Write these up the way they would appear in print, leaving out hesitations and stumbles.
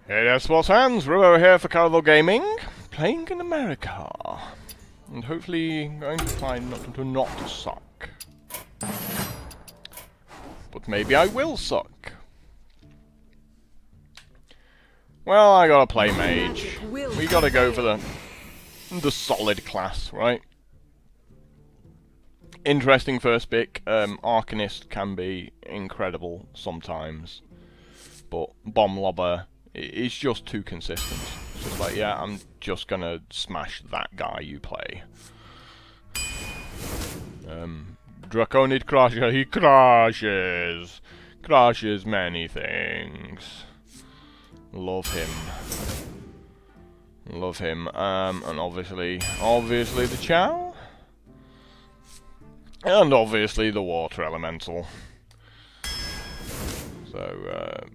Hey there, sports fans! Rubo here for Carnival Gaming, playing in America, and hopefully going to try not to suck. But maybe I will suck. Well, I gotta play mage. We gotta go for the solid class, right? Interesting first pick. Arcanist can be incredible sometimes, but Bomb Lobber is just too consistent. It's just like, yeah, I'm just gonna smash that guy you play. Draconid Crusher, he crushes! Crushes many things. Love him. Love him. And obviously the Chow. And obviously the Water Elemental. So,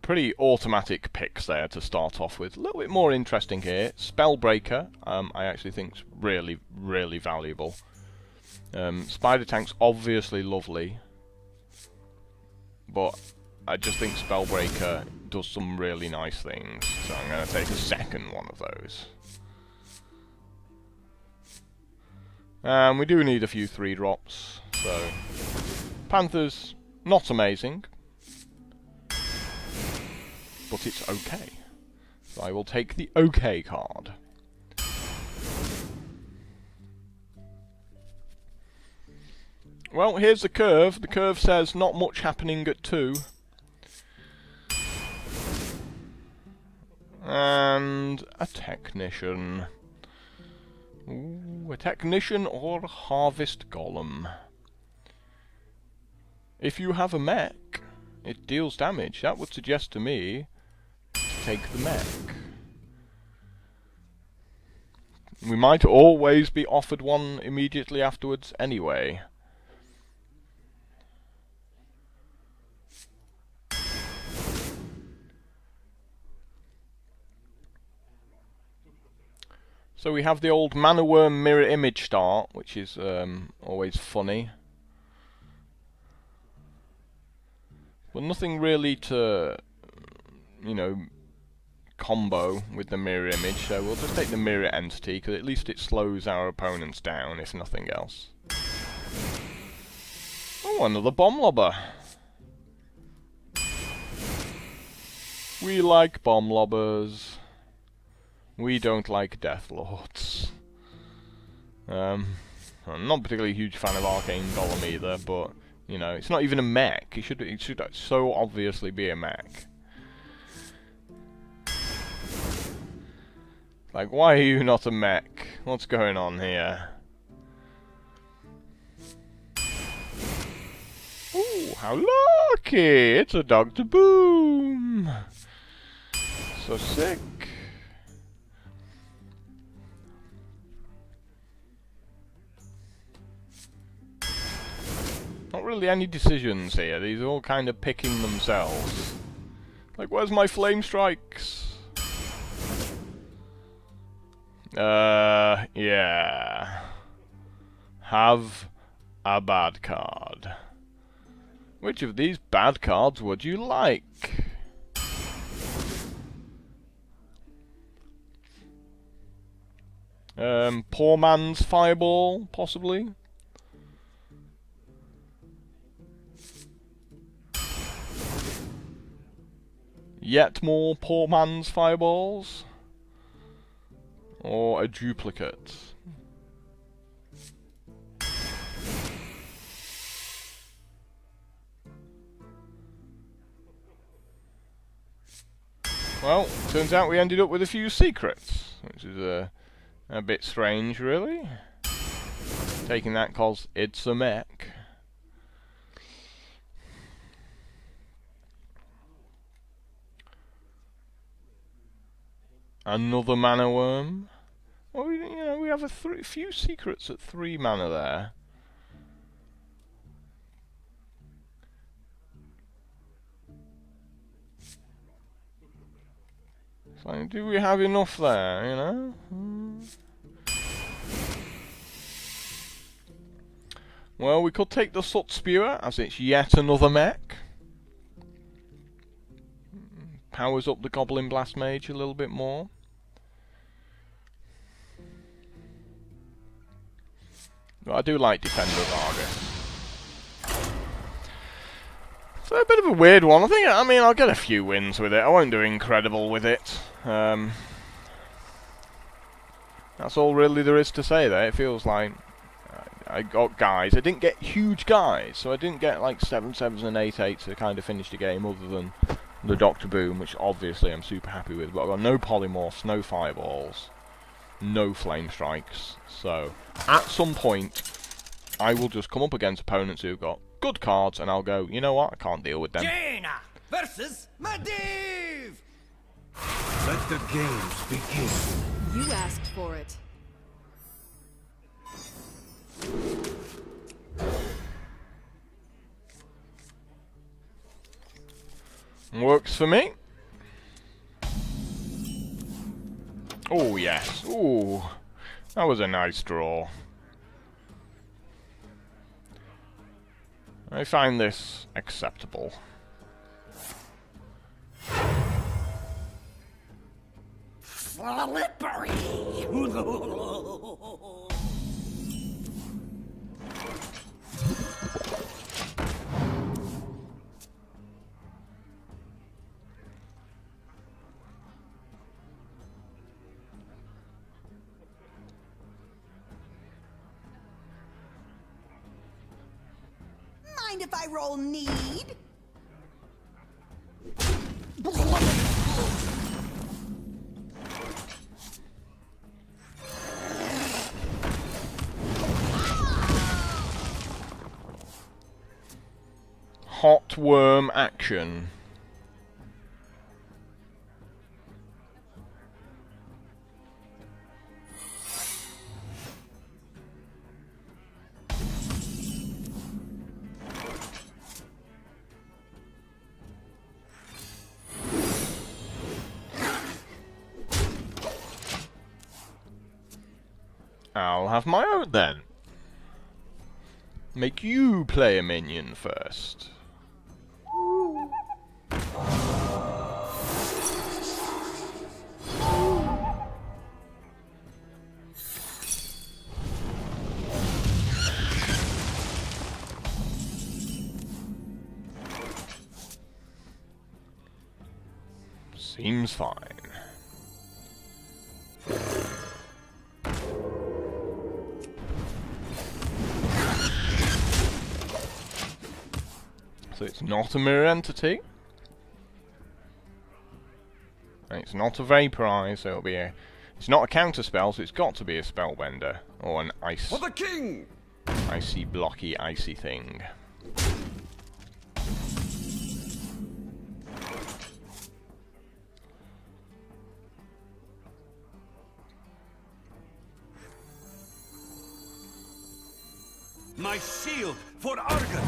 pretty automatic picks there to start off with. A little bit more interesting here. Spellbreaker, I actually think is really, really valuable. Spider Tank's obviously lovely, but I just think Spellbreaker does some really nice things, so I'm going to take a second one of those. We do need a few 3-drops, so Panther's not amazing, but it's okay. So I will take the okay card. Well, here's the curve. The curve says not much happening at 2. And a Technician. Ooh, a Technician or a Harvest Golem. If you have a mech, it deals damage. That would suggest to me to take the mech. We might always be offered one immediately afterwards anyway. So we have the old Mana Worm mirror image start, which is always funny. But nothing really to, you know, combo with the mirror image, so we'll just take the mirror entity, because at least it slows our opponents down, if nothing else. Oh, another Bomb Lobber. We like Bomb Lobbers. We don't like Death Lords. I'm not particularly a huge fan of Arcane Golem either, but, you know, it's not even a mech. It should so obviously be a mech. Like, why are you not a mech? What's going on here? Ooh, how lucky! It's a Dr. Boom! So sick. Not really any decisions here. These are all kind of picking themselves. Like, where's my flame strikes? Yeah. Have a bad card. Which of these bad cards would you like? Poor Man's Fireball, possibly? Yet more Poor Man's Fireballs? Or a duplicate? Well, turns out we ended up with a few secrets, which is a bit strange, really. Taking that cause it's a mech. Another Mana Worm. Well, we have a few secrets at 3 mana there. So, do we have enough there, you know? Well, we could take the Soot Spewer, as it's yet another mech. powers up the Goblin Blast Mage a little bit more. But I do like Defender of Argus. So a bit of a weird one. I mean, I'll get a few wins with it. I won't do incredible with it. That's all really there is to say there. It feels like I got guys. I didn't get huge guys, so I didn't get like 7/7s and 8/8s to kind of finish the game, other than the Dr. Boom, which obviously I'm super happy with. But I've got no polymorphs, no fireballs, no flame strikes. So at some point, I will just come up against opponents who've got good cards, and I'll go, you know what, I can't deal with them. Jaina versus Medivh! Let the games begin. You asked for it. Works for me. Oh yes. Ooh, that was a nice draw. I find this acceptable. Slippery! Mind if I roll need? Hot worm action. I'll have my own then. Make you play a minion first. Seems fine. So it's not a mirror entity. And it's not a vaporize, so it'll be a... It's not a counter spell, so it's got to be a spellbender. Or an ice... For the king! Icy, blocky, icy thing. My shield for Argus!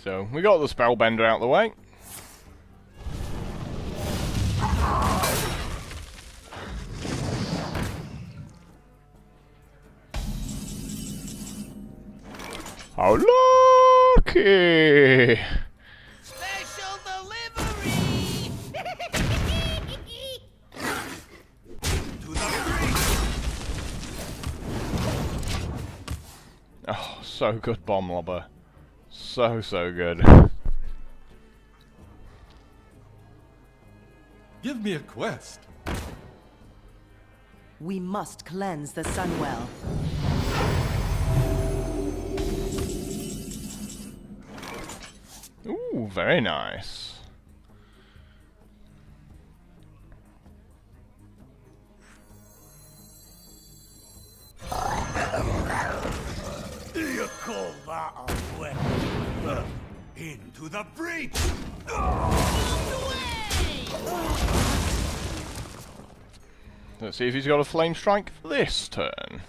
So, we got the spellbender out of the way. How lucky! Special delivery! To the breach! Oh, so good, Bomb Lobber. So good. Give me a quest. We must cleanse the Sunwell. Ooh, very nice. You call that a weapon? Into the breach! Let's see if he's got a flame strike this turn.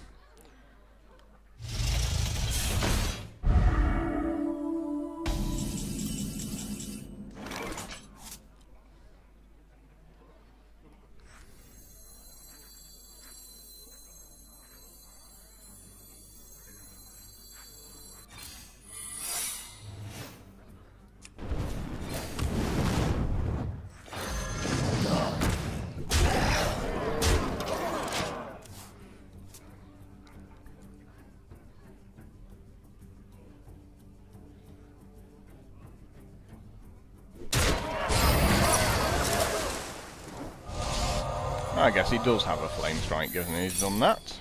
I guess he does have a flame strike, doesn't he? He's done that.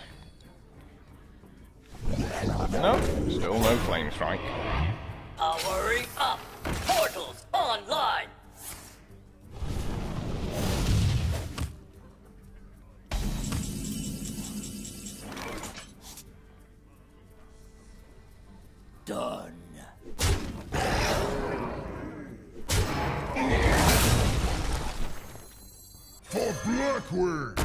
No, still no flame strike. Powering up! Portals online! Done. For Blackwing!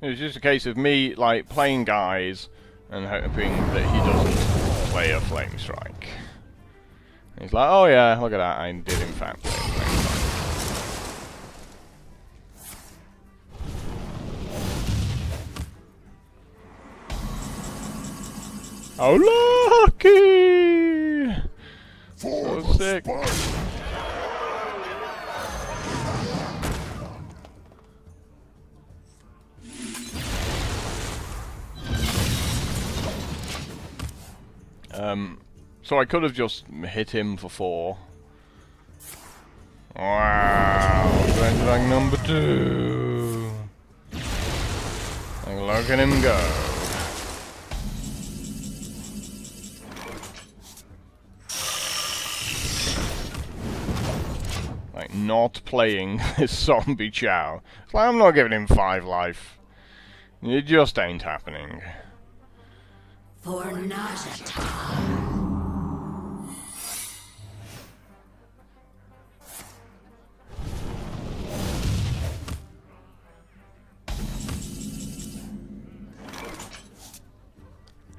It was just a case of me, like, playing guys and hoping that he doesn't play a flame strike. He's like, oh yeah, look at that, I did in fact play a flame strike. Oh, lucky! So sick. So I could have just hit him for 4. Wow, Grand number 2. Like, look at him go. Like, not playing this zombie chow. It's like, I'm not giving him 5 life. It just ain't happening. For Najata.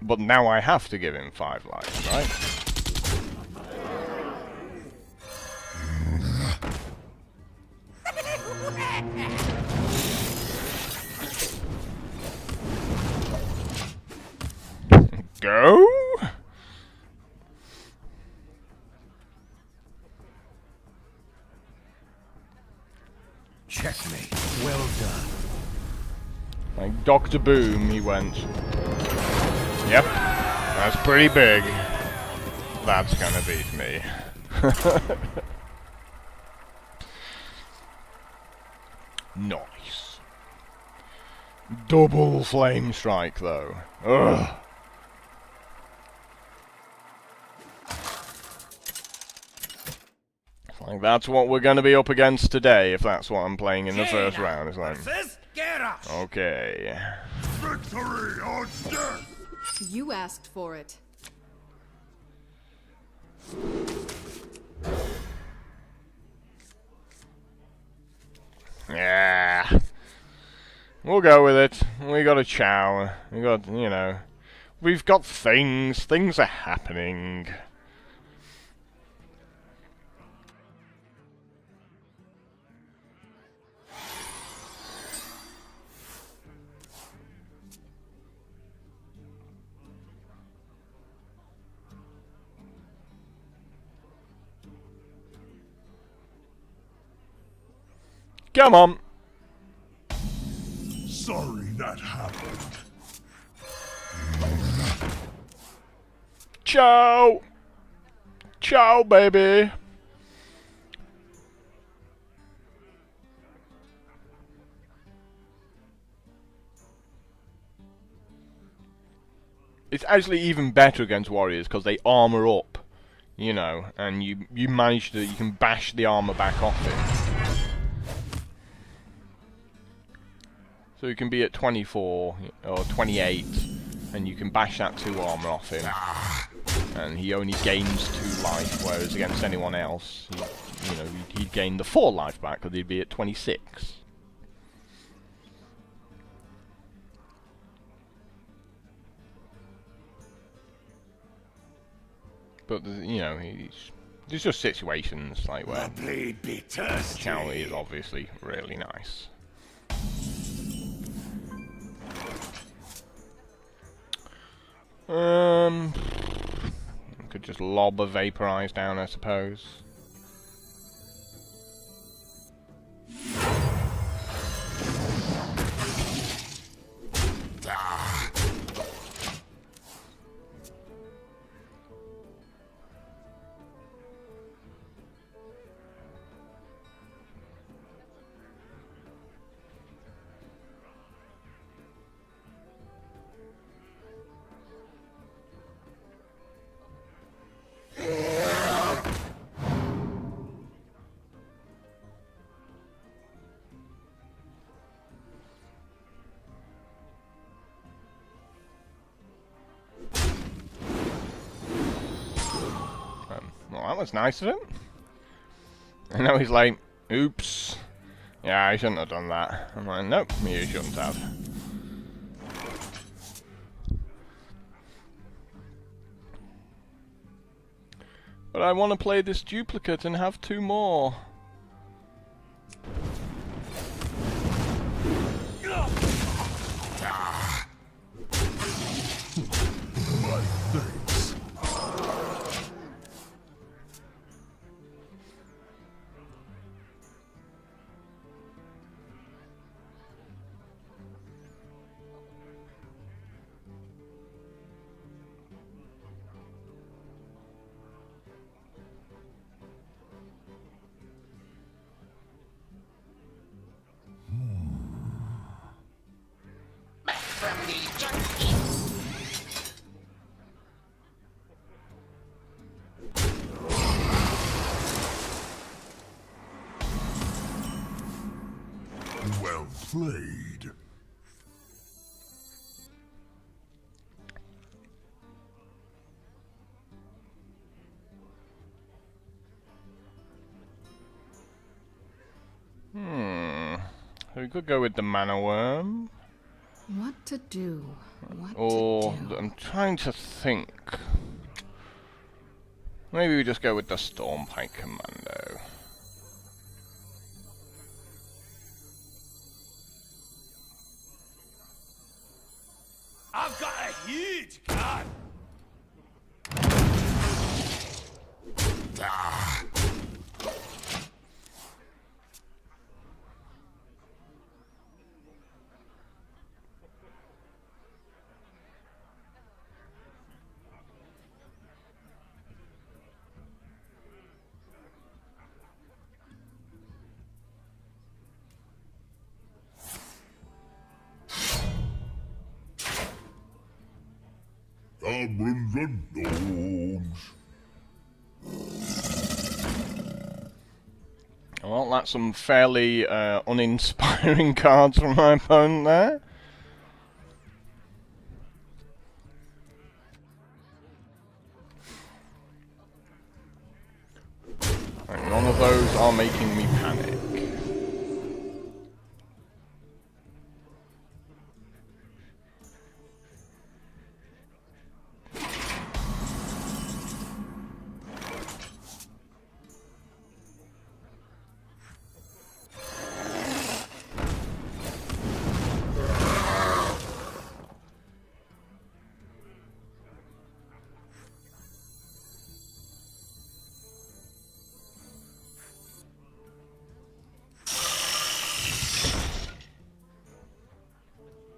But now I have to give him 5 lives, right? Go! Checkmate. Well done. Like Dr. Boom, he went. Yep, that's pretty big. That's gonna beat me. Nice. Double flame strike, though. Ugh. Like, that's what we're gonna be up against today, if that's what I'm playing in the first round. It's like, okay. Victory or death! You asked for it. Yeah. We'll go with it. We got a chow. We got, you know, we've got things. Things are happening. Come on. Sorry that happened. Ciao. Ciao, baby. It's actually even better against warriors because they armor up, you know, and you manage to, you can bash the armor back off it. So you can be at 24 or 28, and you can bash that 2 armor off him, and he only gains 2 life. Whereas against anyone else, he'd gain the 4 life back because he'd be at 26. But you know, there's just situations like where Charlie is obviously really nice. Could just lob a vaporize down, I suppose. Well, that was nice of him. And now he's like, oops. Yeah, I shouldn't have done that. I'm like, nope, you shouldn't have. But I want to play this duplicate and have 2 more. My thanks. Well played. So we could go with the mana worm. What to do? What Or to do? I'm trying to think. Maybe we just go with the Stormpike Commando. I've got a huge gun. Goblins and gnomes. Well, that's some fairly uninspiring cards from my opponent there. And none of those are making me panic.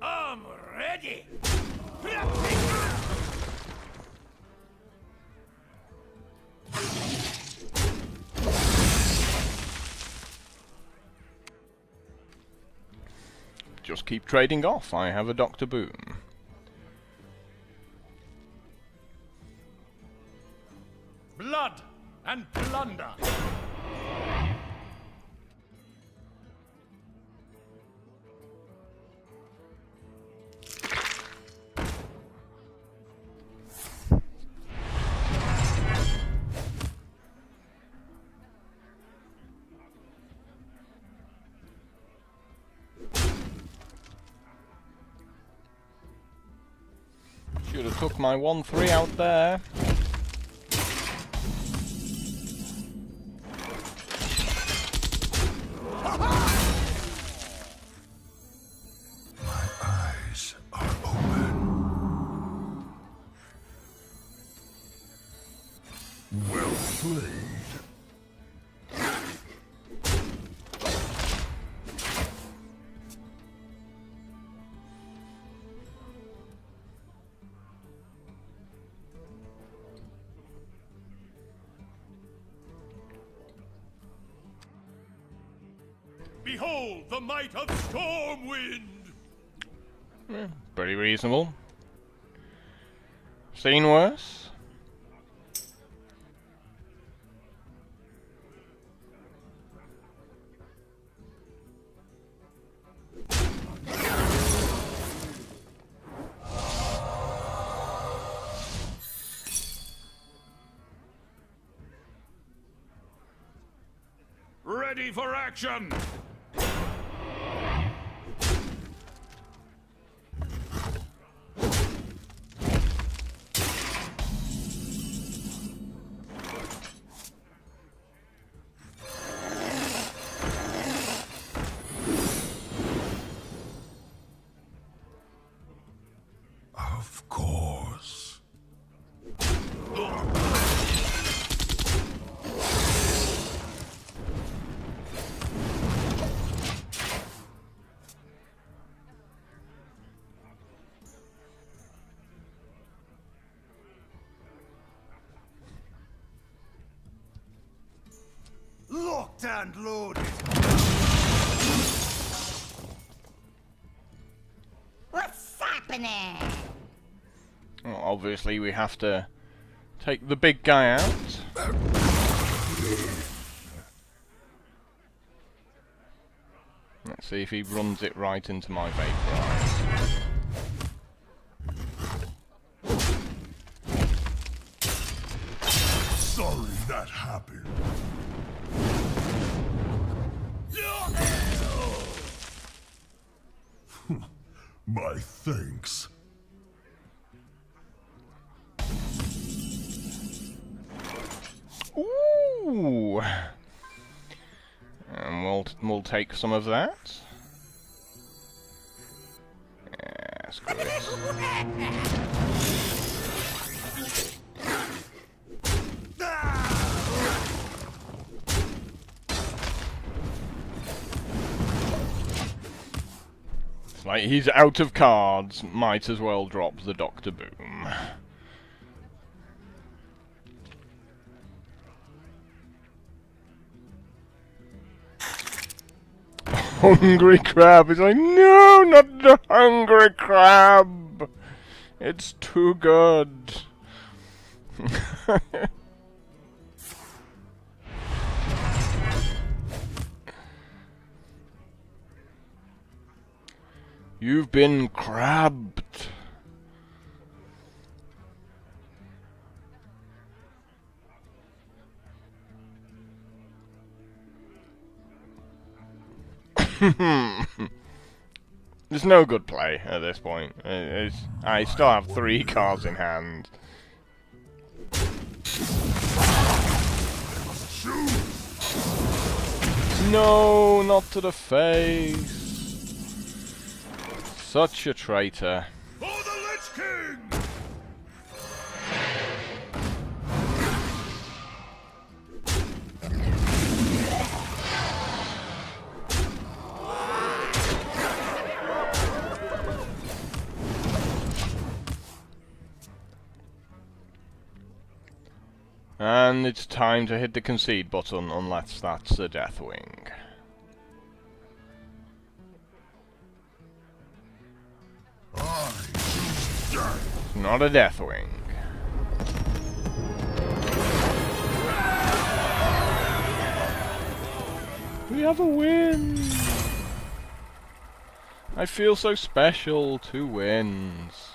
I'm ready. Just keep trading off. I have a Dr. Boom. Blood and plunder. Should have took my 1-3 out there. Eyes are open. Well played. Behold the might of Stormwind! Pretty reasonable. Seen worse? Ready for action! Of course. Locked and loaded. What's happening? Well, obviously we have to take the big guy out. Let's see if he runs it right into my vaporize. Sorry that happened. My thanks. Ooh! And we'll take some of that. Yeah, screw it. It's like he's out of cards, might as well drop the Dr. Boom. Hungry crab is like, no, not the hungry crab. It's too good. You've been crabbed. There's no good play at this point. I still have 3 cards in hand. No, not to the face. Such a traitor. For the Lich King! And it's time to hit the concede button, unless that's a Deathwing. It's not a Deathwing. We have a win! I feel so special, 2 wins.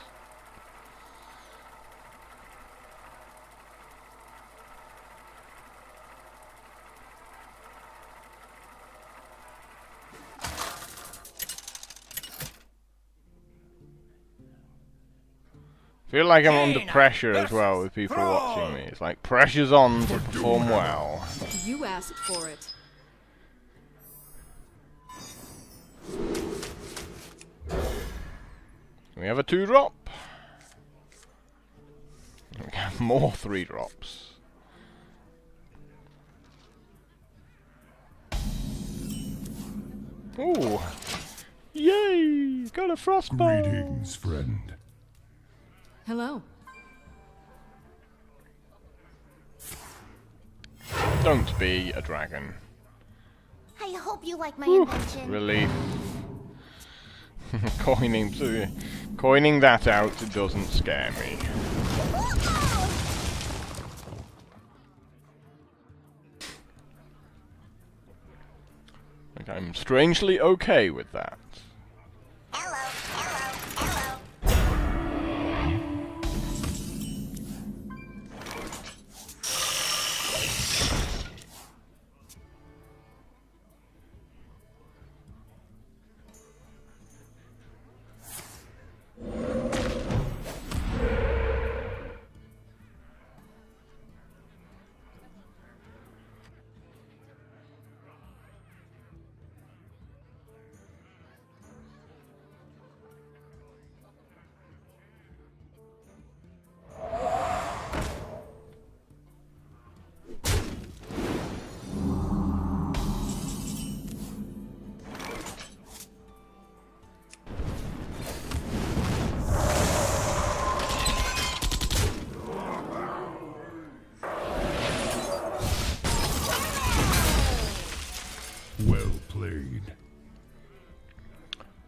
I feel like I'm under pressure as well with people watching me. It's like pressure's on to perform well. You asked for it. We have a 2-drop. We have more 3-drops. Ooh! Yay! Got a frostball! Greetings, friend. Hello. Don't be a dragon. I hope you like my invention. Relief. Coining that out doesn't scare me. Like, I'm strangely okay with that. Hello, hello, hello. Well played.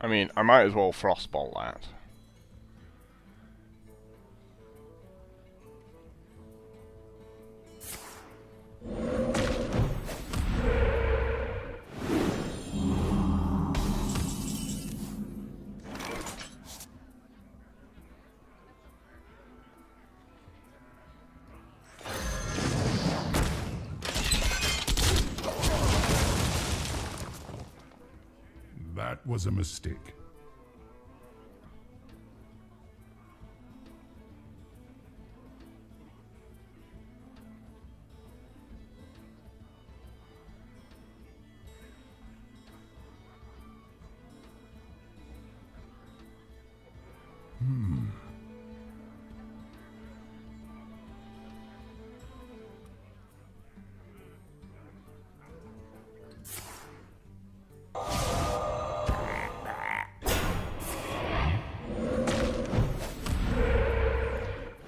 I mean, I might as well frostbolt that. That was a mistake.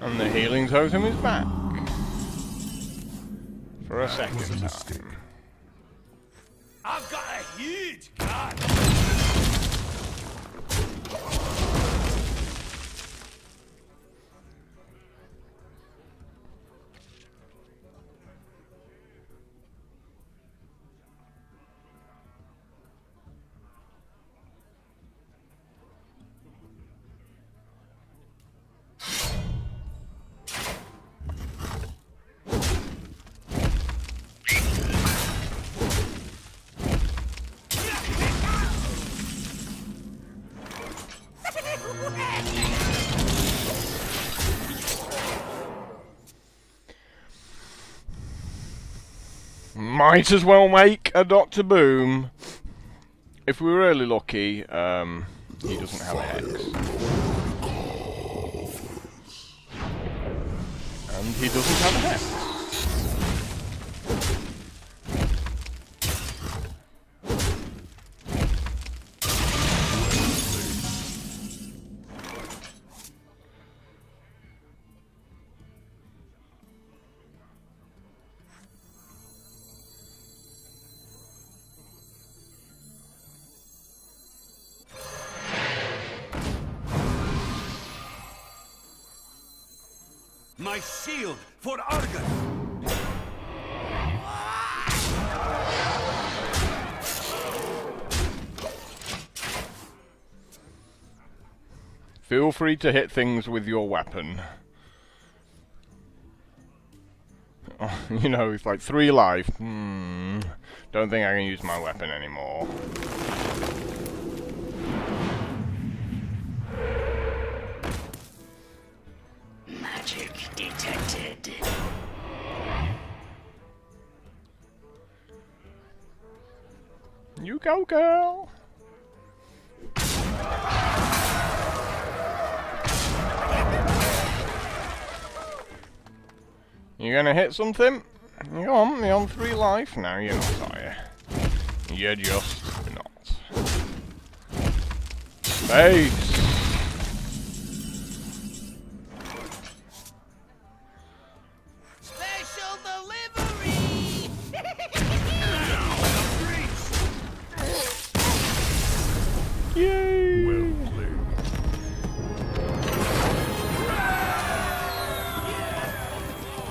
And the healing totem is back. For a That was a second mistake. time. I've got a huge gun. Might as well make a Dr. Boom. If we're really lucky, he doesn't have a hex. And he doesn't have a hex. My shield for Argus. Feel free to hit things with your weapon. Oh, you know, it's like 3 life. Don't think I can use my weapon anymore. Magic detected. You go, girl! You gonna hit something? You're on 3 life. No, you're not, are you? You're just not. Face! Special delivery! Yay! Well played.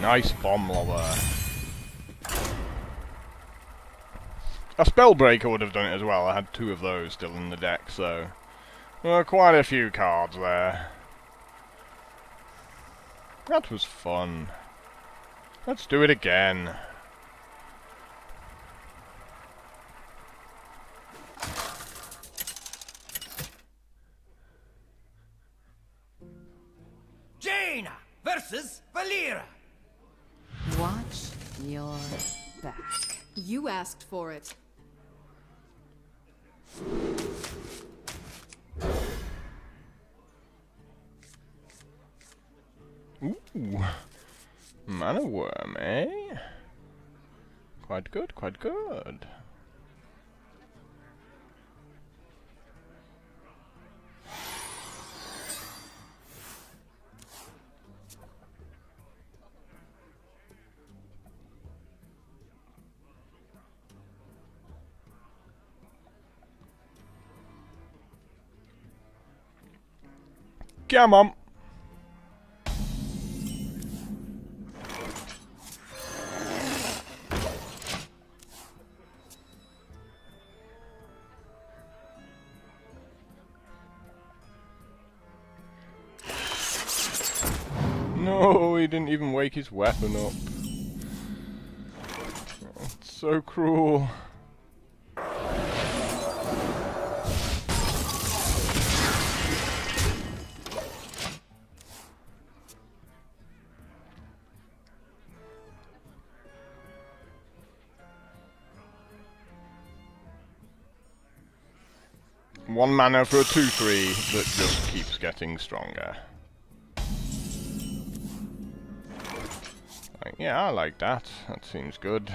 Nice bomb lobber. A Spellbreaker would have done it as well. I had 2 of those still in the deck, so... Well, quite a few cards there. That was fun. Let's do it again. Jaina versus Valera. Watch your back. You asked for it. Ooh. Mana Worm, eh? Quite good, quite good. Come on! No, he didn't even wake his weapon up. It's so cruel. One mana for a 2/3 that just keeps getting stronger. Like, yeah, I like that. That seems good.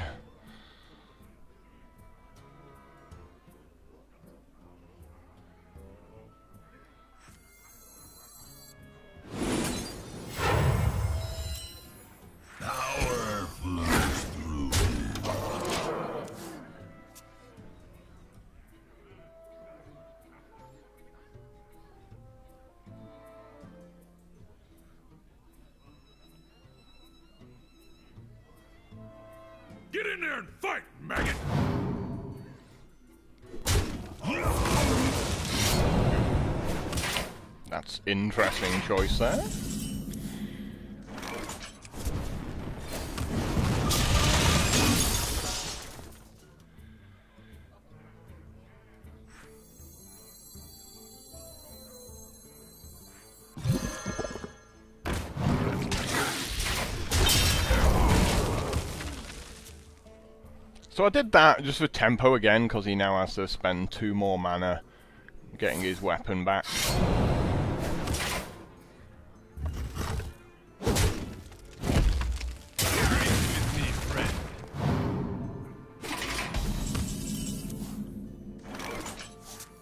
Power flows through me. Get in there and fight, maggot! That's interesting choice there. So I did that just for tempo again, because he now has to spend 2 more mana getting his weapon back.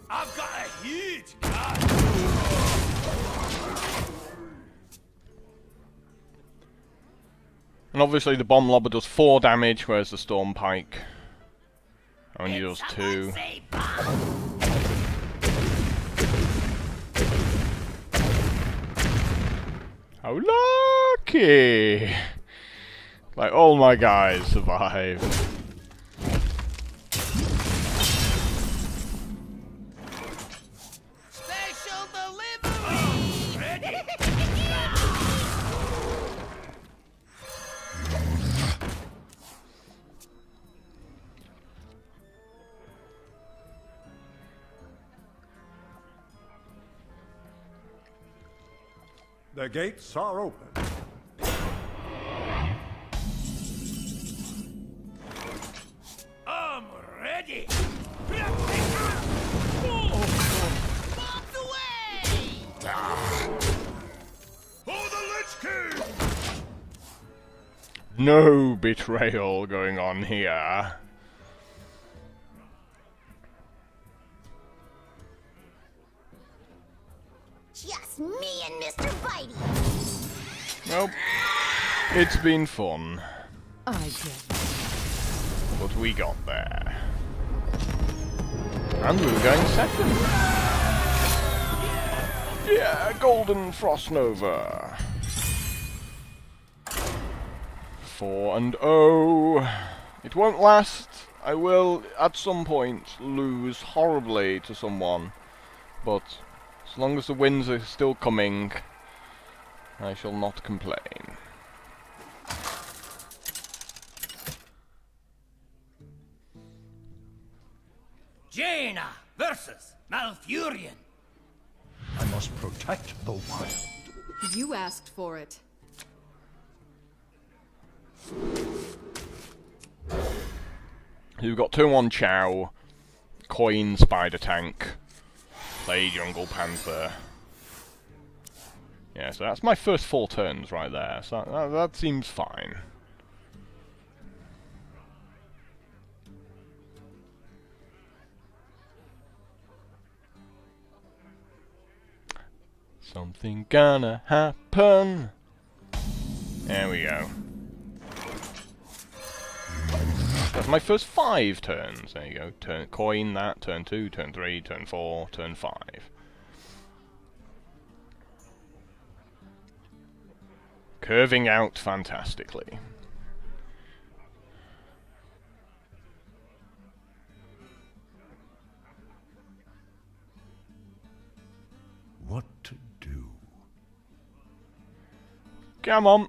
I've got a huge gun! And obviously the bomb lobber does 4 damage, whereas the storm pike only does 2. How lucky! Like, all my guys survived. Special delivery! Ready? The gates are open. I'm ready! Bombs away! For the Lich King! No betrayal going on here. Just me and Mr. Bitey. Well, it's been fun, I get but we got there. And we were going second. Yeah, Golden Frost Nova. 4-0. It won't last. I will, at some point, lose horribly to someone. But as long as the wins are still coming, I shall not complain. Jaina versus Malfurion. I must protect the wild. You asked for it. You've got 2-1 Chow, Coin Spider Tank, Play Jungle Panther. Yeah, so that's my first 4 turns right there, so that seems fine. Something gonna happen. There we go. That's my first 5 turns. There you go. Turn coin that, turn 2, turn 3, turn 4, turn 5. Curving out fantastically. What to do? Come on.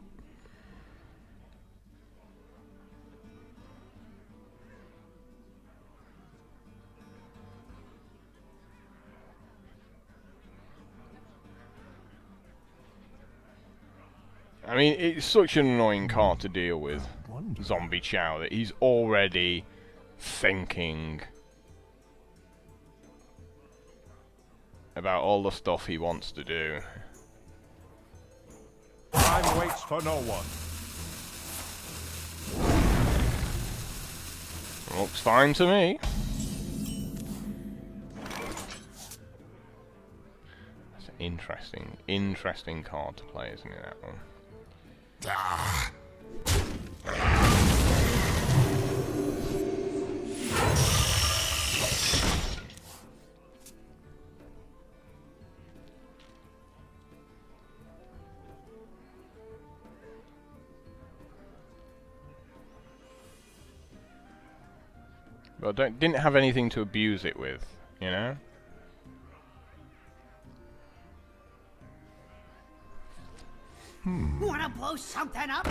I mean, it's such an annoying card to deal with, Zombie Chow, that he's already thinking about all the stuff he wants to do. Time waits for no one. Looks fine to me. That's an interesting card to play, isn't it, that one? Well, didn't have anything to abuse it with, you know? Wanna blow something up?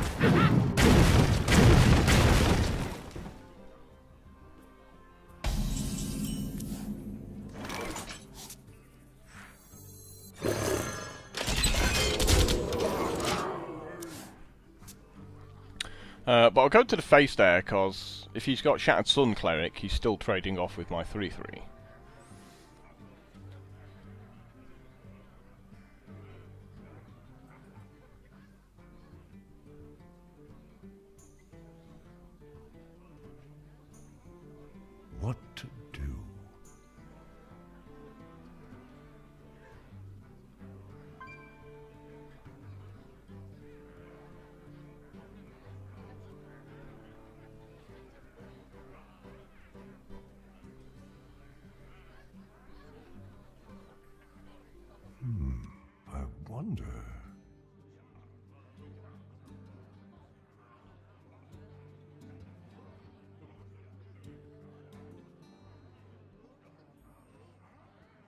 But I'll go to the face there, because if he's got Shattered Sun Cleric, he's still trading off with my 3/3. What to do? I wonder.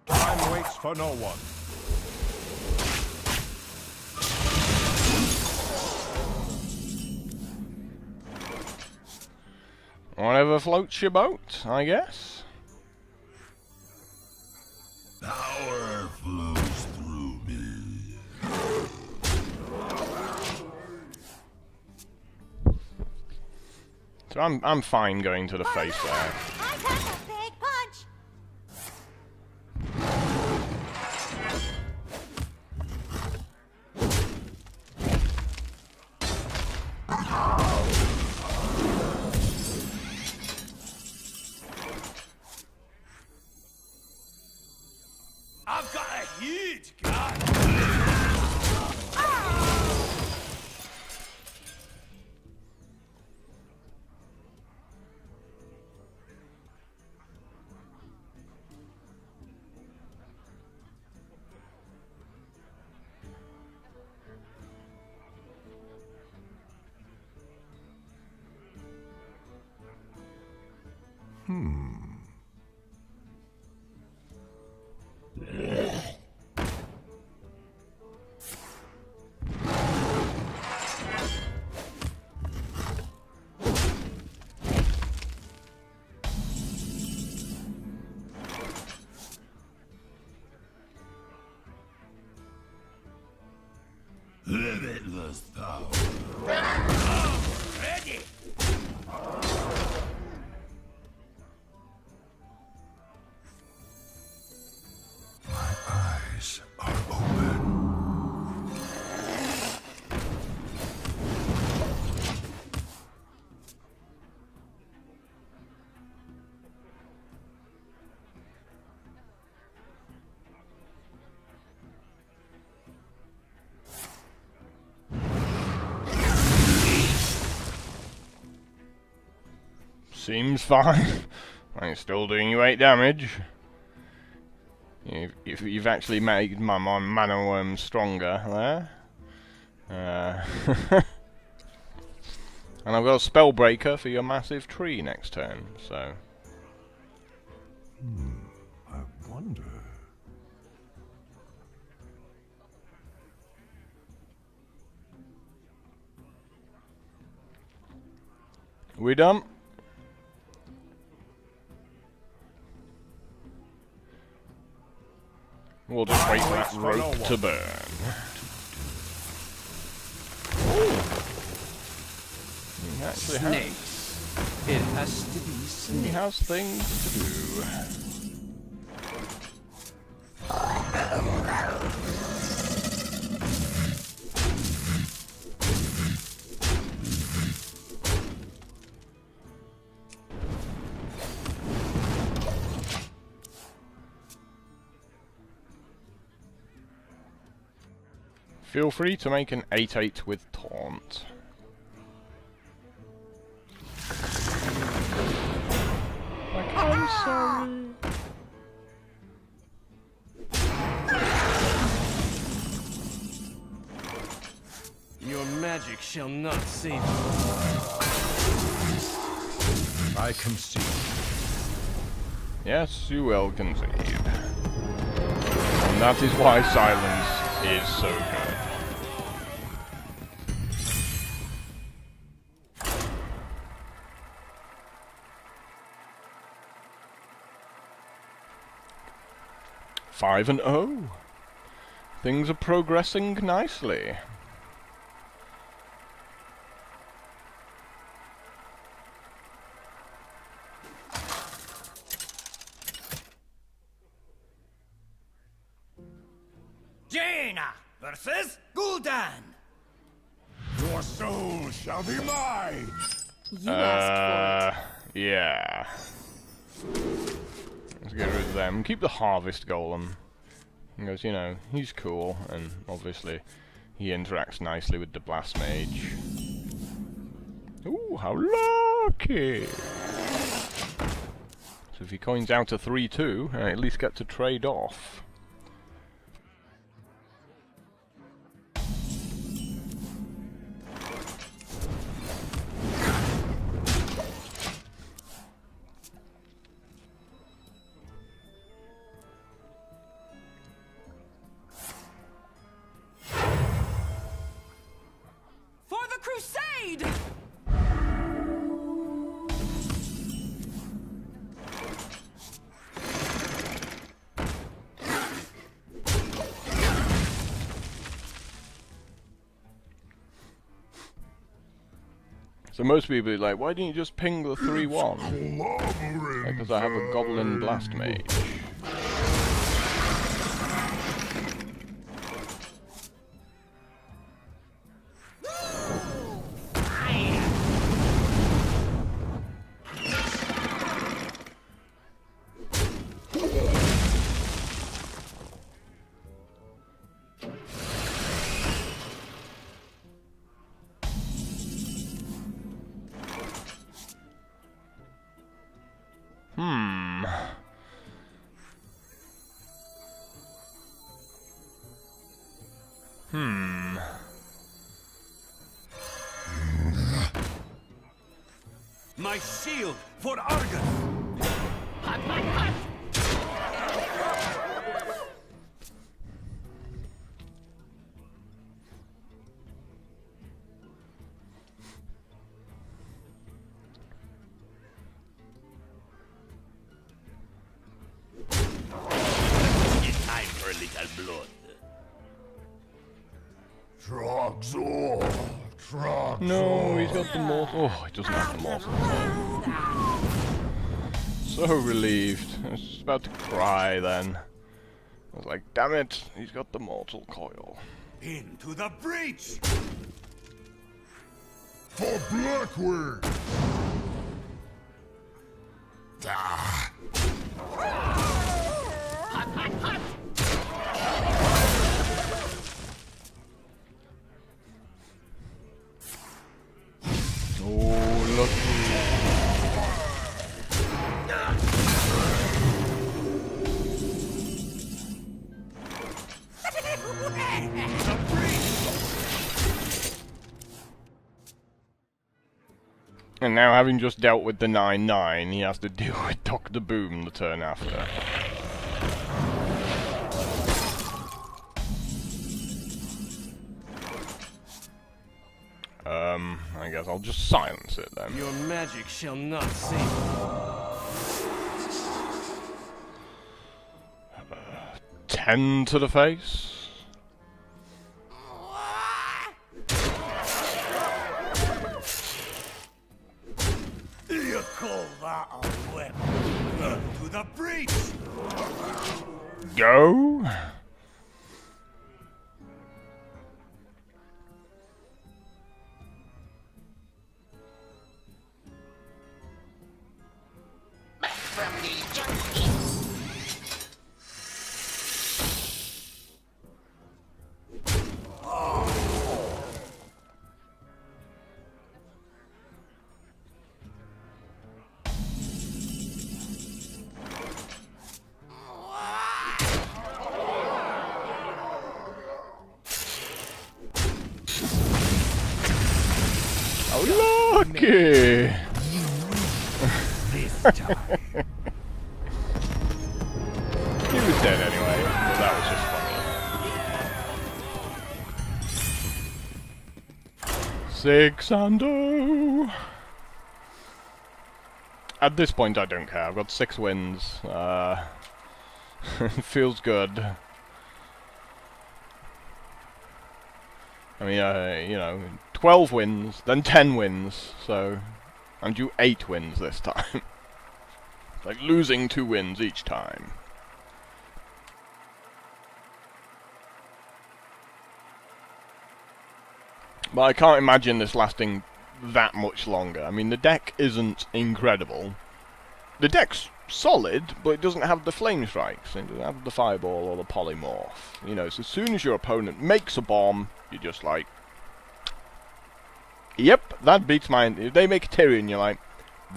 Time waits for no one. Whatever floats your boat, I guess. Power flows through me. So I'm fine going to the face there. I got a big punch! I've got a huge gun. Limitless power. Ready. My eyes are open. Seems fine. I'm still doing you 8 damage. You've actually made my mana worm stronger there. And I've got a spell breaker for your massive tree next turn, so. I wonder. We done? We'll just wait for that rope to burn. He actually Snakes. It has to be he snakes. has things to do. Feel free to make an 8/8 with taunt. Like, I'm sorry. Your magic shall not save you. I concede. Yes, you will concede. And that is why silence is so good. Five and 0. Things are progressing nicely. Jaina versus Gul'dan. Your soul shall be mine! You asked Yeah. Let's get rid of them. Keep the harvest golem. Because, you know, he's cool, and obviously he interacts nicely with the blast mage. Ooh, how lucky! So if he coins out a 3-2, I at least get to trade off. For the crusade! So most people are like, why didn't you just ping the 3-1? Because I have a goblin blast mage. My shield for Argus! It's time for a little blood. Trogzor! Trogzor! No, he's got the mortal. Oh, he doesn't have the mortal. So relieved. I was just about to cry then. I was like, damn it, he's got the mortal coil. Into the breach! For Blackwing! Ah! Oh, lucky. And now, having just dealt with the 9/9, he has to deal with Dr. Boom the turn after. I guess I'll just silence it then. Your magic shall not save you. 10 to the face. You call that a weapon? To the breach! Go. Oh, lucky! This time. He was dead anyway, but that was just funny. 6 and 0. At this point, I don't care. I've got 6 wins. Feels good. I mean, you know, 12 wins, then 10 wins, so I'm due 8 wins this time. Like losing 2 wins each time. But I can't imagine this lasting that much longer. I mean, the deck isn't incredible. The deck's solid, but it doesn't have the flame strikes. It doesn't have the fireball or the polymorph. You know, so as soon as your opponent makes a bomb, you're just like, yep, that beats my... If they make a Tyrion, you're like,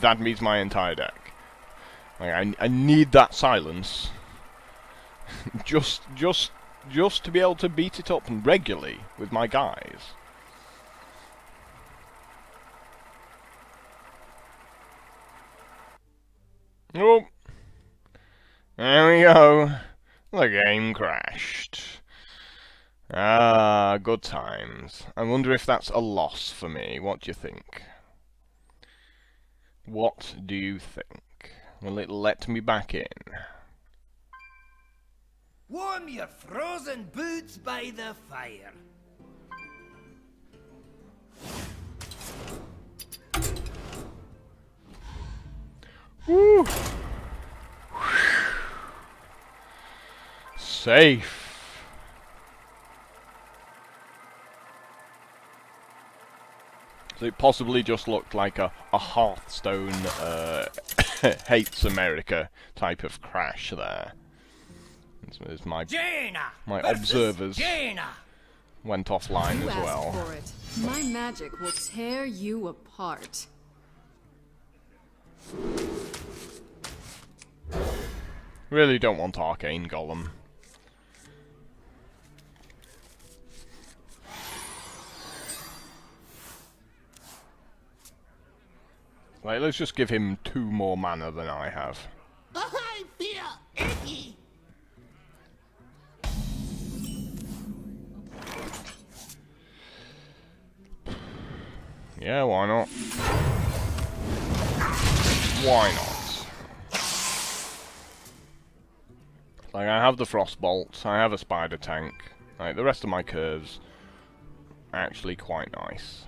that beats my entire deck. Like, I need that silence. just to be able to beat it up regularly with my guys. Oh, there we go. The game crashed. Ah, good times. I wonder if that's a loss for me. What do you think? What do you think? Will it let me back in? Warm your frozen boots by the fire. Woo! Safe. So it possibly just looked like a Hearthstone hates America type of crash there. As my Jaina observers Jaina. went offline You as asked well. for it. My magic will tear you apart. Really don't want Arcane Golem. Like, let's just give him 2 more mana than I have. I feel icky. Yeah, why not? Why not? Like, I have the Frostbolt, I have a Spider Tank. Like, the rest of my curves are actually quite nice.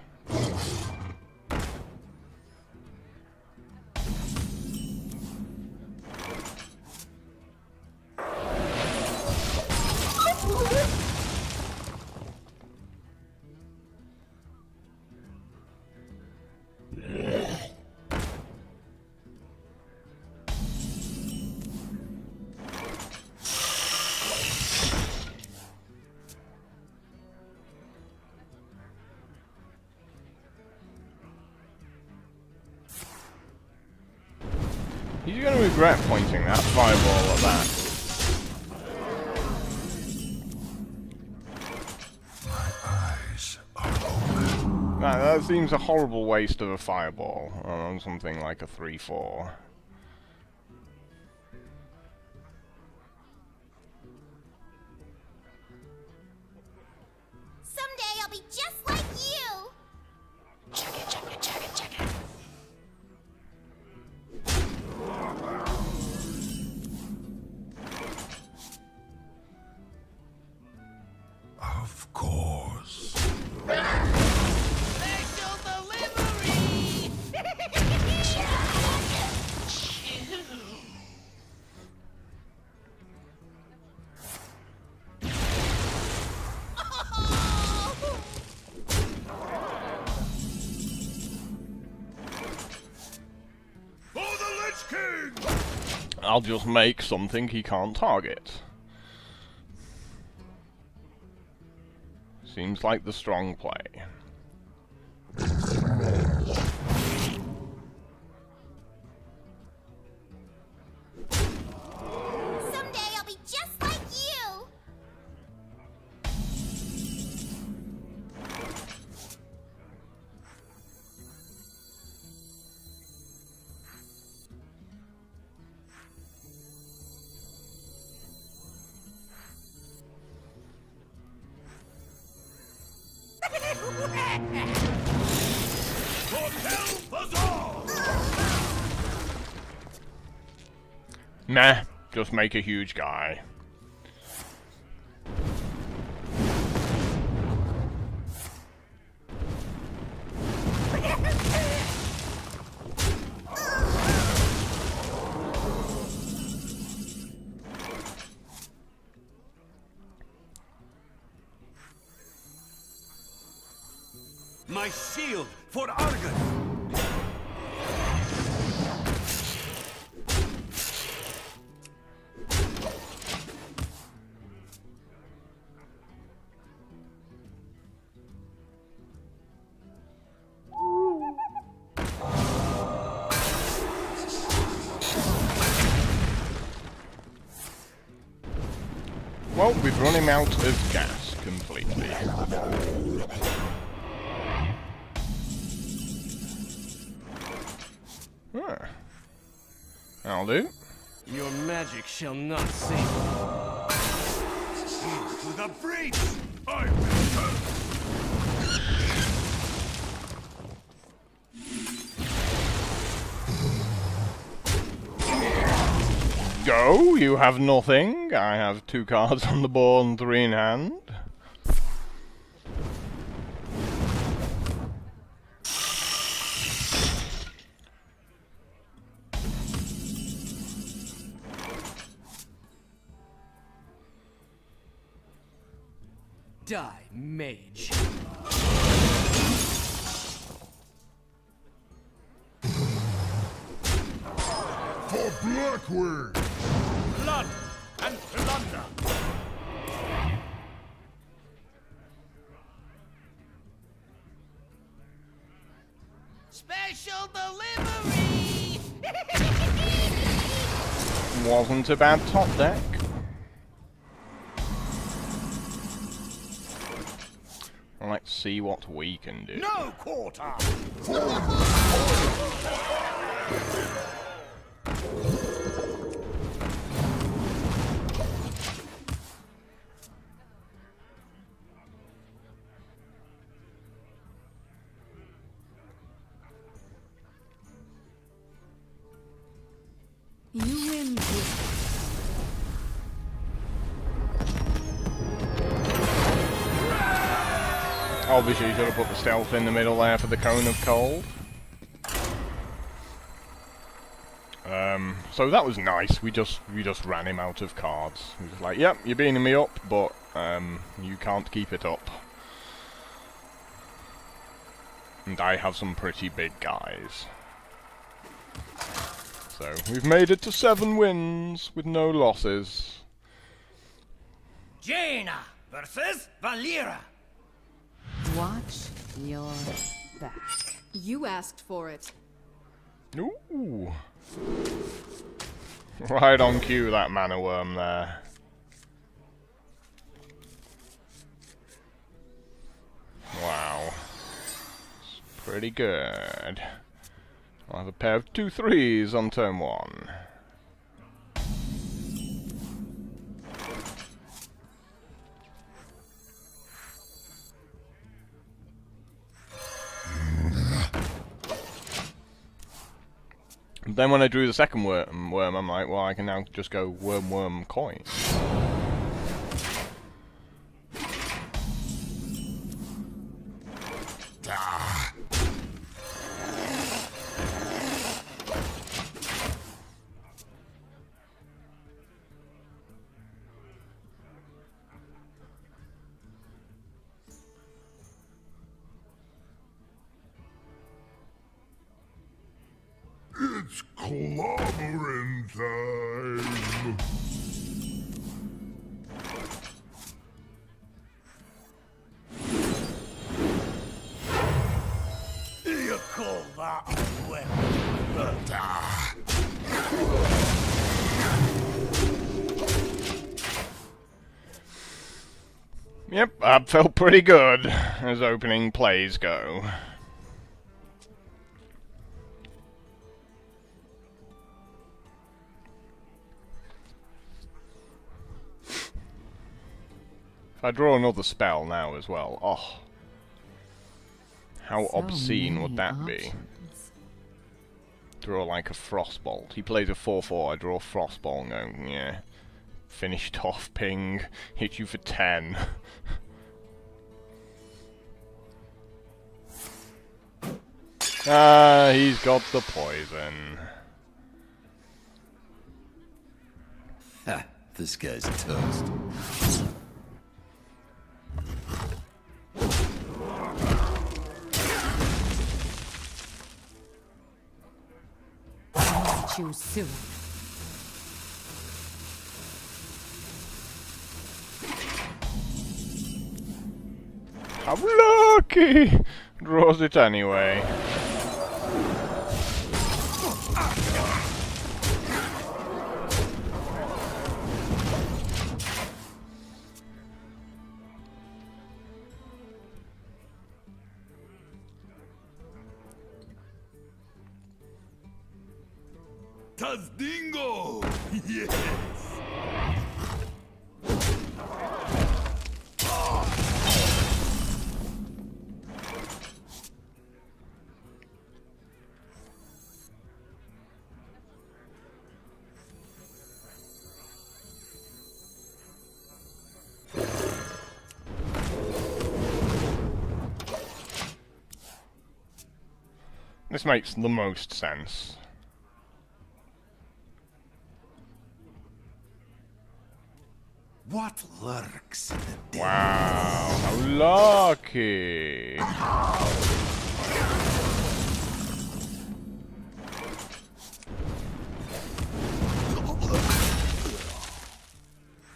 He's going to regret pointing that fireball at that. My eyes are open. That seems a horrible waste of a fireball on something like a 3/4. Someday I'll be just like you. Check it, check it, check it, check it. Of course. Special delivery! For the Lich King! I'll just make something he can't target. Seems like the strong play. Someday I'll be just like you. For help us all! Nah, just make a huge guy. My shield for Argus! Well, we've run him out of gas completely. Huh. That'll do. Your magic shall not save. To the breach! I will turn! Go, you have nothing. I have 2 cards on the board and 3 in hand. Die, mage. For Blackwing! Blood and plunder! Special delivery! Wasn't a bad top deck. Let's see what we can do. No quarter! You win this. Obviously, you should have put the stealth in the middle there for the cone of cold. So that was nice. We just ran him out of cards. He was like, "Yep, you're beating me up, but you can't keep it up." And I have some pretty big guys. So we've made it to 7 wins with no losses. Jaina versus Valera. Watch your back. You asked for it. Ooh. Right on cue, that mana worm there. Wow. Pretty good. I'll have a pair of 2/3s on turn 1. Then when I drew the second worm, I'm like, well, I can now just go worm, coin. It's clobbering time. You call that a weapon? Yep, that felt pretty good as opening plays go. If I draw another spell now as well, oh. How obscene would that be? Draw like a Frostbolt. He plays a 4/4, I draw a Frostbolt and go, yeah. Finished off, ping, hit you for 10. Ah, he's got the poison. Ha, this guy's toast. You soon. How lucky! Draws it anyway. Tazdingo! Yes! This makes the most sense. What lurks in the depths? Wow, how lucky!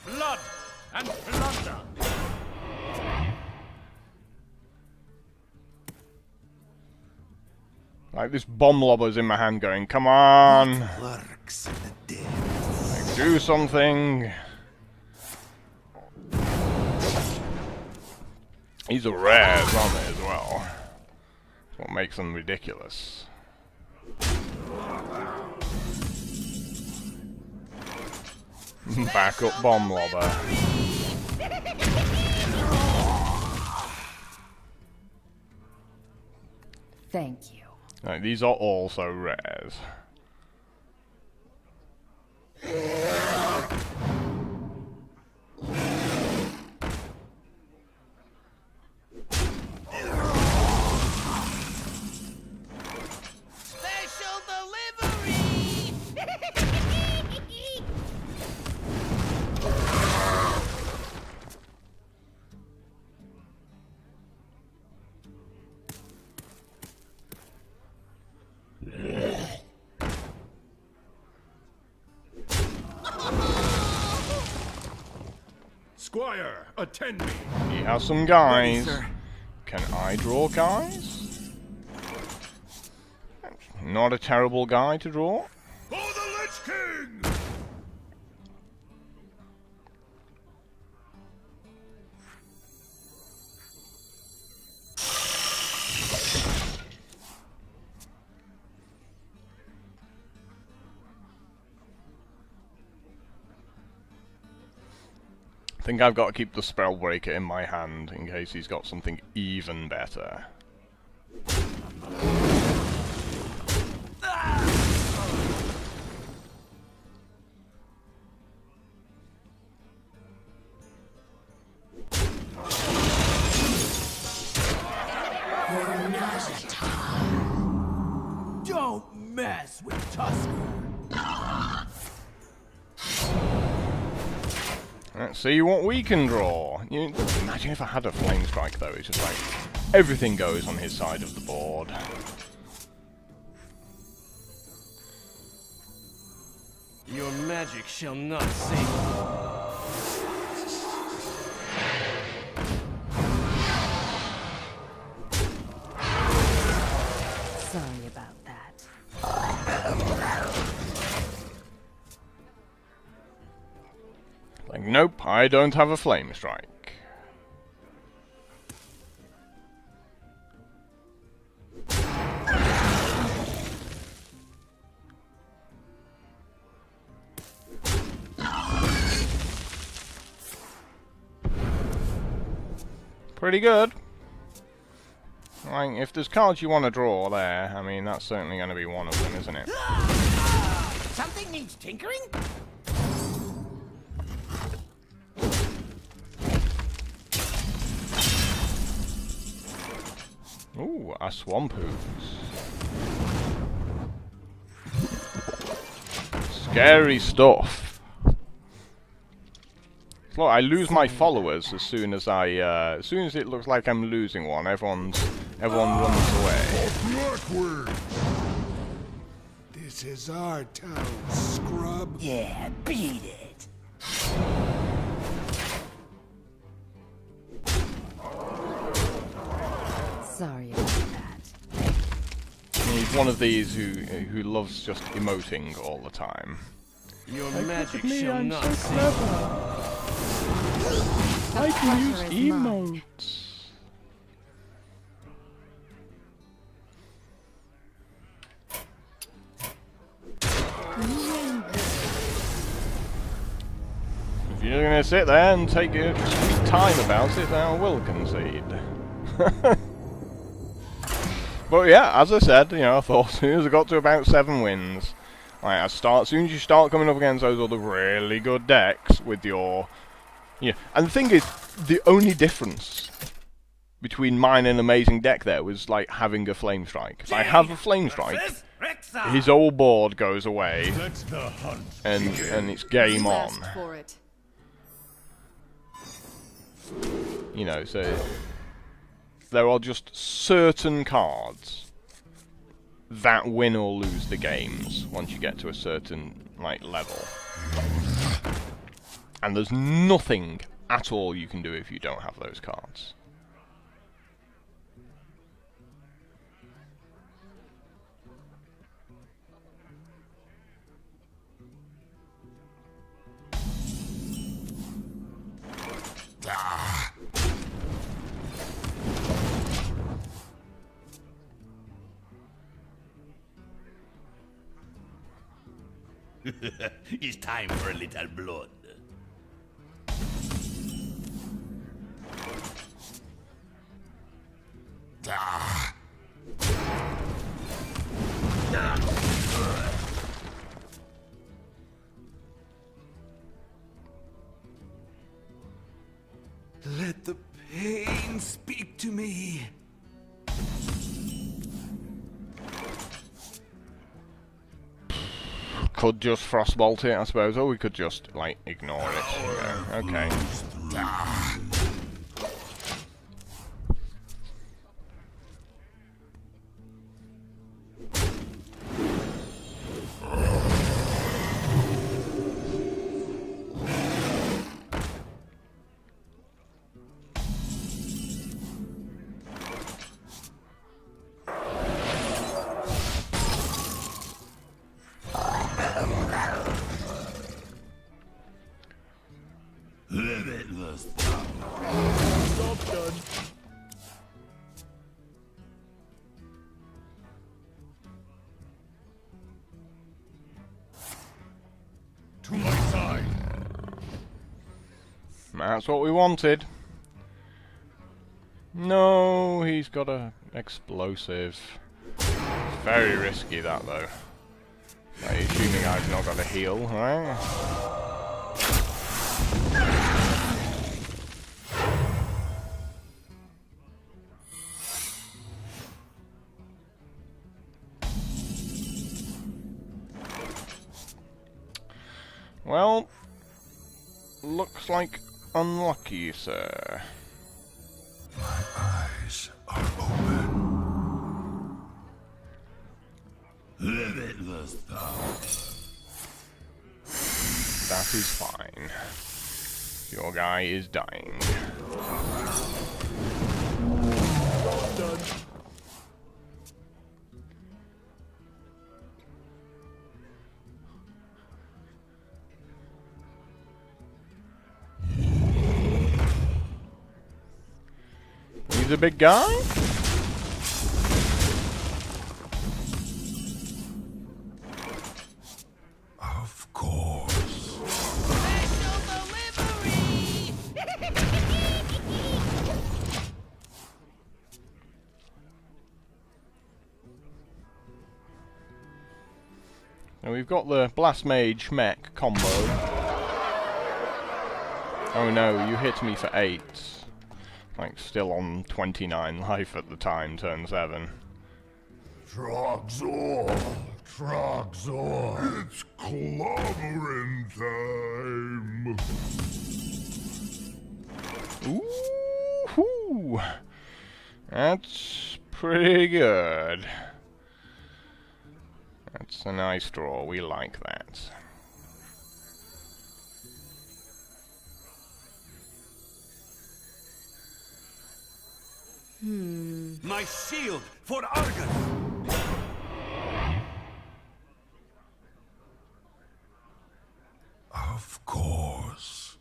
Blood and plunder. Like this bomb lobber's in my hand going, come on! Lurks in the depths. Like, do something! These are rares, aren't they, as well? That's what makes them ridiculous. Backup bomb lobber. Thank you. Right, these are also rares. Special delivery! Squire, attend me. He has some guys. Can I draw guys? Not a terrible guy to draw. For the Lich King! I think I've got to keep the Spellbreaker in my hand in case he's got something even better. Don't mess with Tusker. Let's see what we can draw. Imagine if I had a Flame Strike though, it's just like everything goes on his side of the board. Your magic shall not save you. Sorry about that. Like, nope, I don't have a Flame Strike. Pretty good. Like, if there's cards you want to draw there, I mean, that's certainly going to be one of them, isn't it? Something needs tinkering? Ooh, a Swampoos. Scary stuff. Look, I lose my followers as soon as it looks like I'm losing one. Everyone runs away. Backward! This is our town, scrub. Yeah, beat it. Sorry about that. He's one of these who loves just emoting all the time. Your magic shall not save I can use pressure is mine. emotes. If you're gonna sit there and take your sweet time about it, then I will concede. But yeah, as I said, you know, I thought as soon as I got to about 7 wins, like as soon as you start coming up against those other really good decks with your, yeah, and the thing is, the only difference between mine and amazing deck there was like having a Flame Strike. If I have a Flame Strike, his whole board goes away, and it's game You on. asked for it. You know, so there are just certain cards that win or lose the games once you get to a certain like level. And there's nothing at all you can do if you don't have those cards. It's time for a little blood. Let the pain speak to me. Could just Frostbolt it, I suppose, or we could just, like, ignore it. Yeah, okay. Limitless. Job done. To my side. That's what we wanted. No, he's got a explosive. Very risky that though. Like, assuming I've not got a heal, right? Well, looks like unlucky, sir. My eyes are open. Limitless power. That is fine. Your guy is dying. Done. He's a big guy? Of course. And we've got the Blast Mage mech combo. Oh no, you hit me for 8. Like, still on 29 life at the time, turn 7. Trogzor! Trogzor! It's clobbering time! Ooh-hoo! That's pretty good. That's a nice draw, we like that. My shield for Argus! Of course.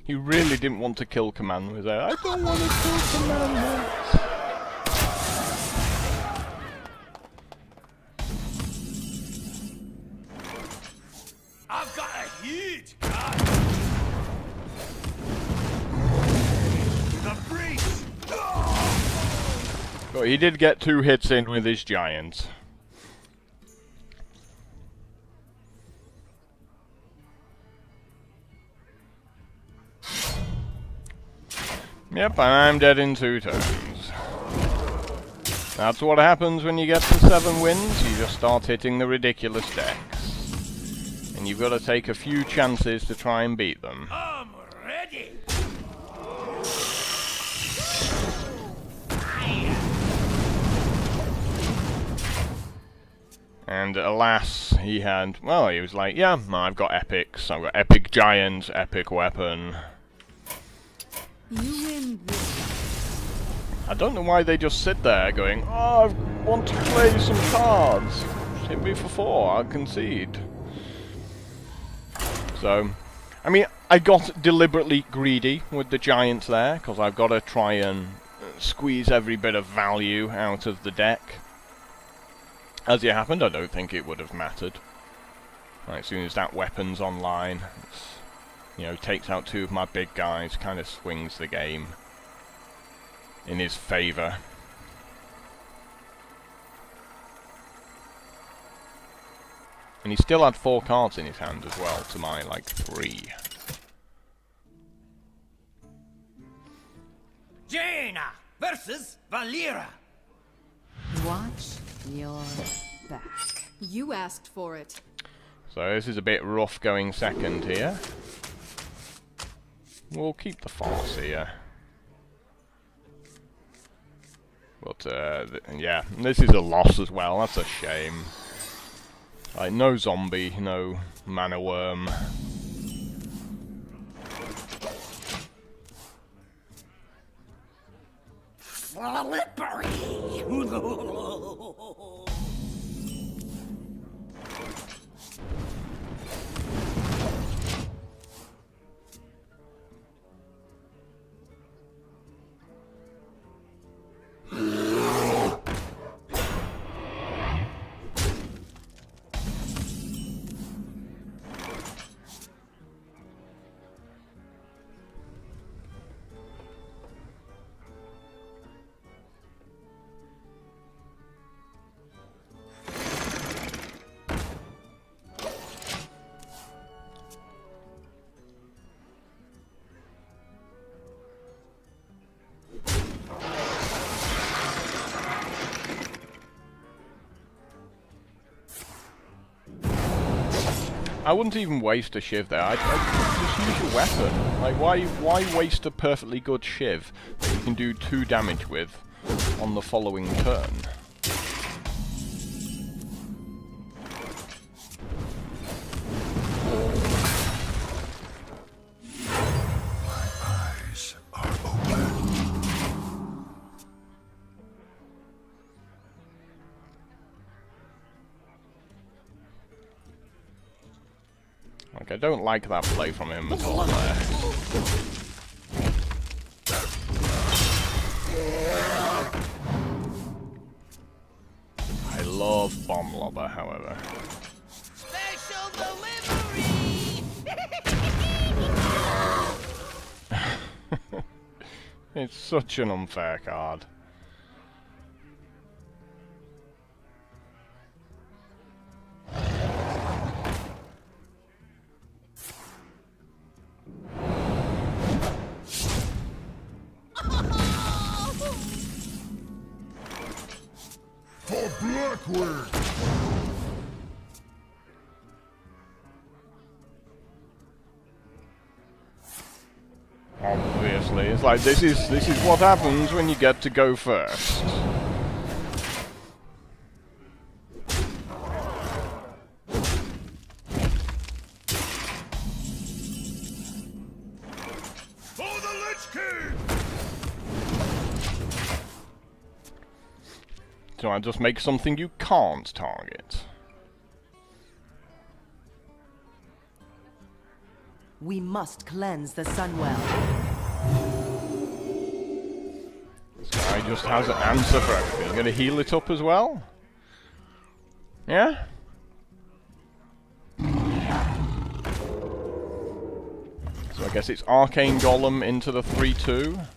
He really didn't want to kill Command with that. I don't want to kill Command. I've got a huge gun! The breach! But he did get 2 hits in with his giant. Yep, and I'm dead in 2 turns. That's what happens when you get to 7 wins, you just start hitting the ridiculous decks. And you've got to take a few chances to try and beat them. I'm ready! And alas, he had, well, he was like, yeah, I've got epics, I've got epic giant, epic weapon. You win this. I don't know why they just sit there going, oh, I want to play some cards. Hit me for 4, I'll concede. So, I mean, I got deliberately greedy with the giant there, because I've got to try and squeeze every bit of value out of the deck. As it happened, I don't think it would have mattered. Like, as soon as that weapon's online, it's, you know, takes out 2 of my big guys, kind of swings the game in his favour. And he still had 4 cards in his hand as well, to my, like, 3. Jaina versus Valera. Watch your back. You asked for it. So this is a bit rough going second here. We'll keep the force here. But, yeah, this is a loss as well, that's a shame. Like, no zombie, no mana worm. slippery. I wouldn't even waste a shiv there. I'd just use your weapon. Like, why waste a perfectly good shiv that you can do 2 damage with on the following turn? Eyes are open. Like, I don't like that play from him at all there. I love Bomb Lobber, however. Special delivery. It's such an unfair card. For Blackwood! Obviously, it's like this is what happens when you get to go first. For the Lich King! So I just make something you can't target. We must cleanse the Sunwell. This guy just has an answer for everything. You're gonna heal it up as well? Yeah? So I guess it's Arcane Golem into the 3-2.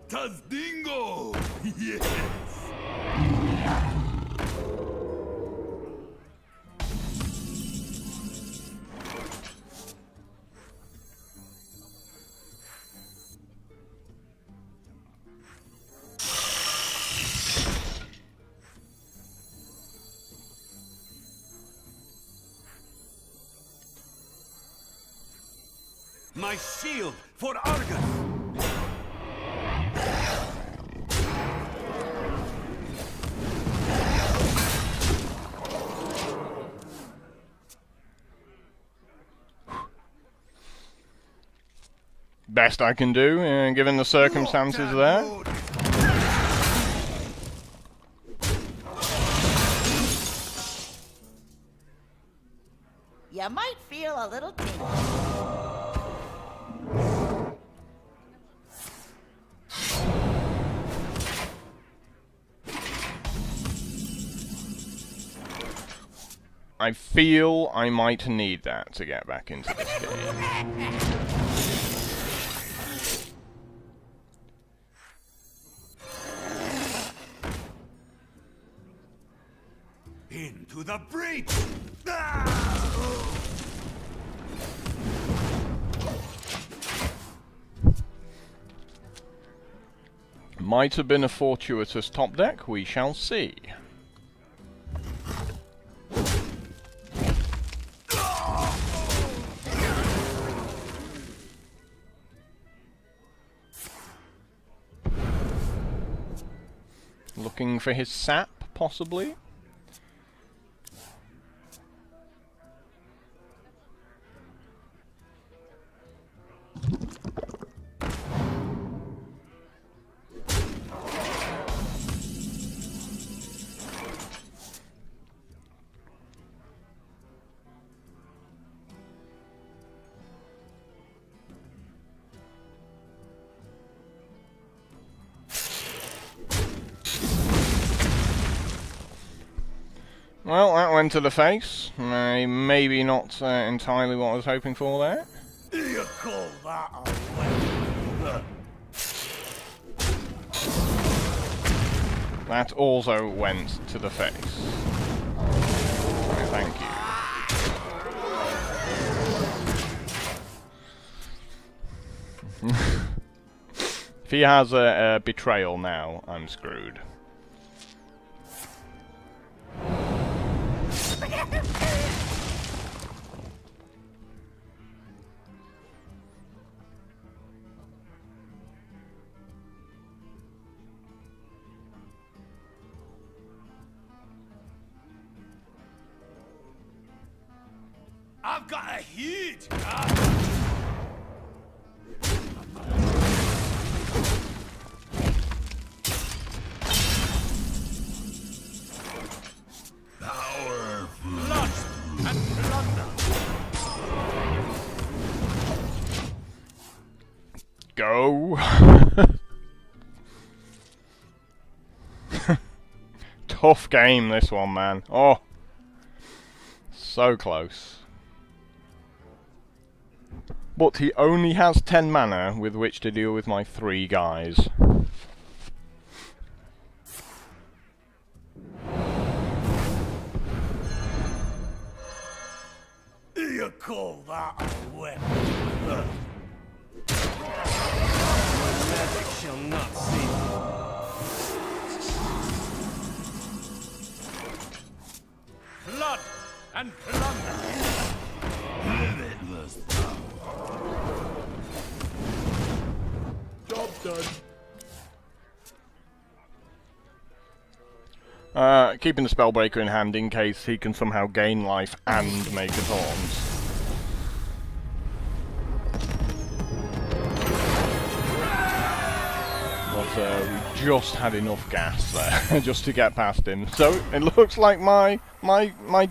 Tazdingo! Yes! My shield for Argus! Best I can do, given the circumstances there. You might feel a little tingle. I feel I might need that to get back into this game. Into the breach! Might have been a fortuitous top deck, we shall see. Looking for his sap, possibly? Well, that went to the face. Maybe not entirely what I was hoping for there. You call that a weapon? That also went to the face. Thank you. If he has a betrayal now, I'm screwed. I've got a huge Power lust and plunder. Go! Tough game, this one, man. Oh! So close. But he only has 10 mana with which to deal with my 3 guys. You call that a weapon? Magic shall not see me. Blood and plunder. limitless power. Job done. Keeping the Spellbreaker in hand in case he can somehow gain life and make a taunt. But we just had enough gas there just to get past him. So it looks like my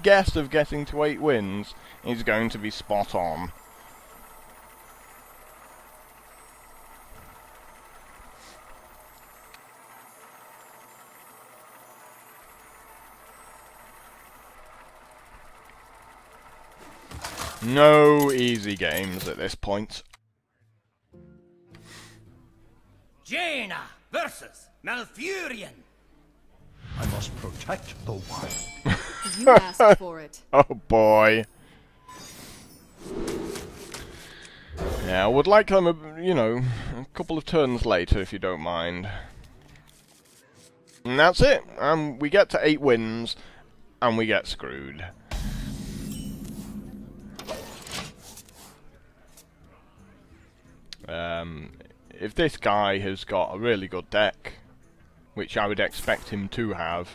guess of getting to 8 wins is going to be spot on. No easy games at this point. Jaina versus Malfurion. I must protect the wild. You asked for it. Oh boy. Yeah, I would like them, you know, a couple of turns later if you don't mind. And that's it. We get to 8 wins, and we get screwed. If this guy has got a really good deck, which I would expect him to have,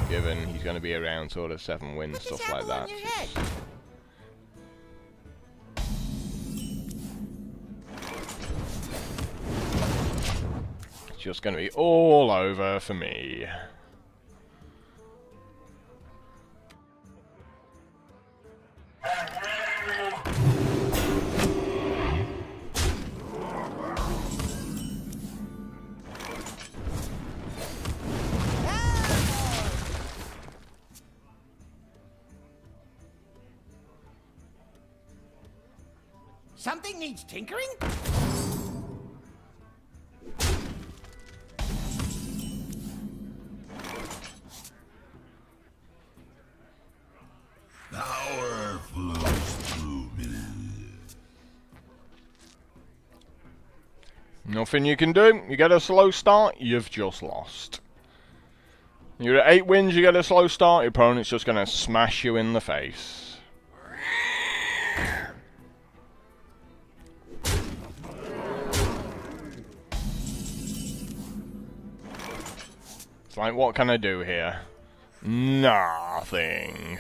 given he's going to be around sort of 7 wins, stuff like that. It's just going to be all over for me. Something needs tinkering? Power flows through me. Nothing you can do. You get a slow start, you've just lost. You're at 8 wins, you get a slow start, your opponent's just going to smash you in the face. It's like, what can I do here? Nothing.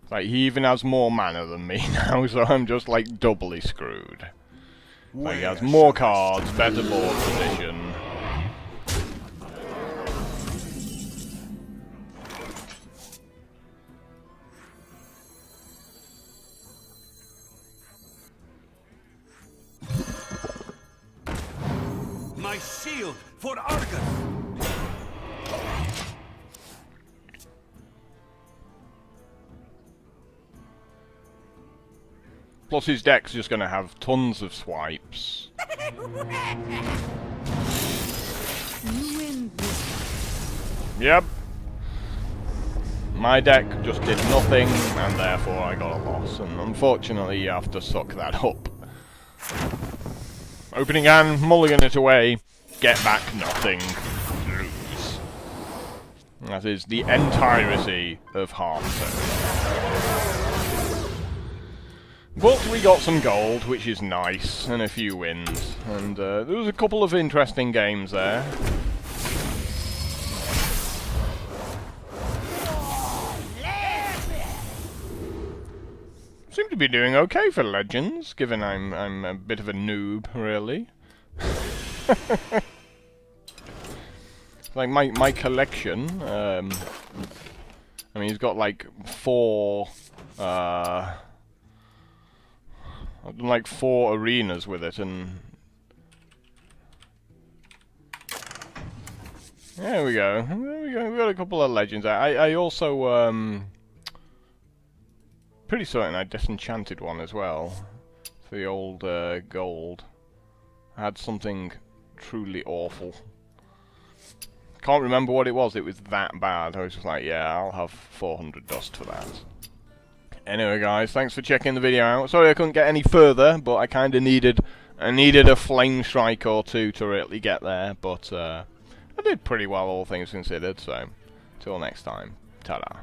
Like, he even has more mana than me now, so I'm just like doubly screwed. Like, he has more cards, better board position. My shield for Argus! Plus his deck's just going to have tons of swipes. You win this. Yep. My deck just did nothing, and therefore I got a loss. And unfortunately, you have to suck that up. Opening hand, mulligan it away, get back nothing, lose. That is the entirety of Hearthstone. But we got some gold, which is nice, and a few wins. And there was a couple of interesting games there. Seem to be doing okay for Legends, given I'm a bit of a noob, really. Like my collection, I mean, he's got like 4 I've done like 4 arenas with it, and there we go. There we go. We got a couple of legends. I also pretty certain I disenchanted one as well for the old gold. I had something truly awful. Can't remember what it was. It was that bad. I was just like, yeah, I'll have 400 dust for that. Anyway, guys, thanks for checking the video out. Sorry I couldn't get any further, but I kind of needed a flame strike or two to really get there. But I did pretty well, all things considered. So, till next time, ta-da.